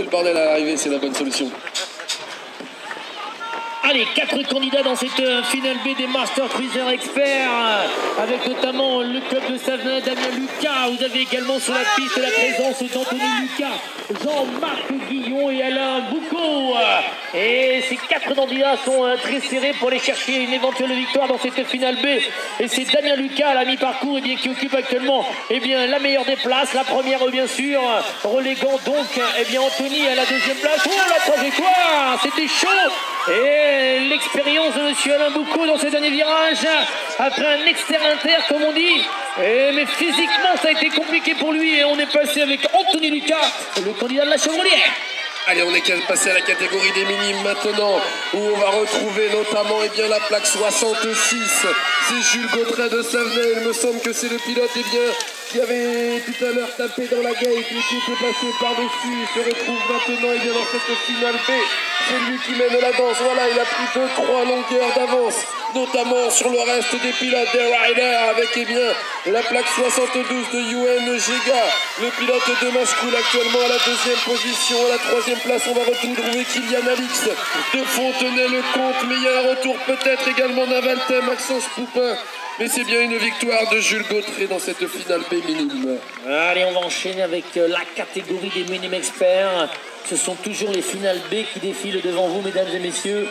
le bordel à l'arrivée, c'est la bonne solution. Allez, 4 candidats dans cette finale B des Master Cruiser Experts, avec notamment le club de Savenay, Damien Lucas. Vous avez également sur la piste la présence d'Anthony Lucas, Jean-Marc Guillon et Alain Boucaud. Et ces 4 candidats sont très serrés pour aller chercher une éventuelle victoire dans cette finale B. Et c'est Damien Lucas à la mi-parcours qui occupe actuellement la meilleure des places. La première, bien sûr, reléguant donc Anthony à la deuxième place. Oh, la trajectoire, c'était chaud. Et l'expérience de M. Alain Boucaud dans ce dernier virage, après un externe-inter comme on dit. Mais physiquement ça a été compliqué pour lui et on est passé avec Anthony Lucas, le candidat de la Chevrolière. Allez, on est passé à la catégorie des minimes maintenant, où on va retrouver notamment la plaque 66. C'est Jules Gautret de Savenay. Il me semble que c'est le pilote qui avait tout à l'heure tapé dans la gate et qui était passé par-dessus. Il se retrouve maintenant dans cette finale B. C'est lui qui mène la danse. Voilà, il a pris 2-3 longueurs d'avance, notamment sur le reste des pilotes, des riders, avec la plaque 72 de UN Gega, le pilote de Machecoul actuellement à la deuxième position. À la troisième place, on va retrouver Kylian Alix de Fontenay-le-Comte, mais il y a un retour peut-être également d'Avaltem, Maxence Poupin. Mais c'est bien une victoire de Jules Gautret dans cette finale B minime. Allez, on va enchaîner avec la catégorie des minimes experts. Ce sont toujours les finales B qui défilent devant vous, mesdames et messieurs.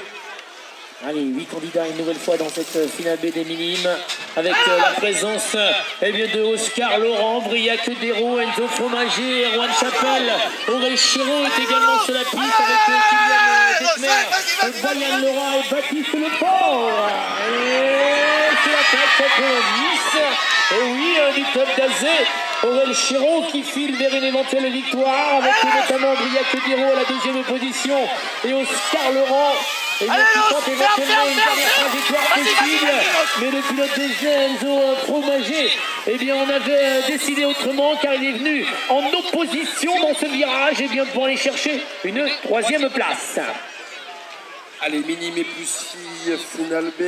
Allez, 8 candidats une nouvelle fois dans cette finale B des minimes, avec la présence de Oscar Laurent, Briac Dero, Enzo Fromager, Erwan Chapelle, Aurel Chéreau est également sur la piste avec Kylian Detmer, Brian Laurent et Baptiste Leport. Et c'est la plaque 90. Et oui, du club d'Azé, Aurel Chéreau qui file vers une éventuelle victoire, avec notamment Briac Dero à la deuxième position et Oscar Laurent. Et qui tente éventuellement une dernière trajectoire possible, mais le pilote des Enzo Fromager, on avait décidé autrement, car il est venu en opposition dans ce virage, pour aller chercher une troisième place. Allez, minime et plus filles, finale B.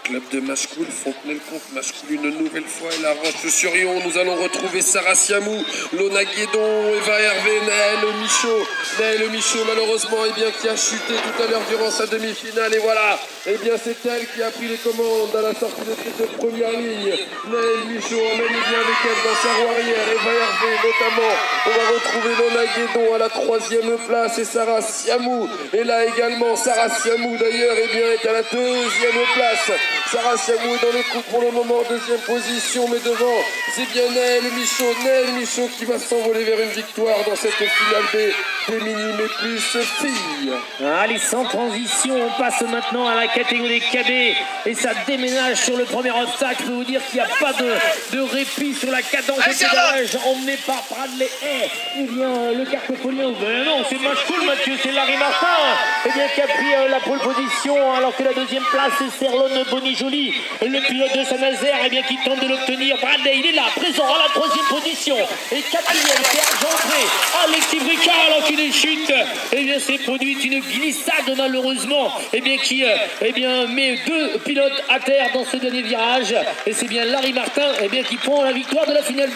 Club de Machecoul, Fontenay-le-Comte, Machecoul une nouvelle fois et la Roche-sur-Yon. Nous allons retrouver Sarah Siamou, Lona Guédon, Eva Hervé, Naël Michaud malheureusement qui a chuté tout à l'heure durant sa demi-finale. Et voilà, c'est elle qui a pris les commandes à la sortie de cette première ligne. Naël Michaud emmène avec elle dans sa roue arrière. Eva Hervé notamment. On va retrouver Lona Guédon à la troisième place et Sarah Siamou. Et là également, Sarah Siamou d'ailleurs est à la deuxième place. Sarah Siamou est dans le coup pour le moment, deuxième position, mais devant, c'est bien Naël Michaud qui va s'envoler vers une victoire dans cette finale des minimes et plus filles. Allez, sans transition, on passe maintenant à la catégorie KB et ça déménage sur le premier obstacle. Je peux vous dire qu'il n'y a pas de répit sur la cadence de pédalage emmené par Bradley Hay. Le carcofolien, non, c'est Machecoul, Mathieu, c'est Larry Martin, qui a pris la pole position, alors que la deuxième place, c'est Serlon Bonijoli, le pilote de Saint-Nazaire, qui tente de l'obtenir. Bradley, il est là, présent à la troisième position. Et quatrième, c'est Argentré, Alexis Bricard, alors qu'une chute, s'est produite une glissade, malheureusement, qui met 2 pilotes à terre dans ce dernier virage. Et c'est bien Larry Martin, qui prend la victoire de la finale.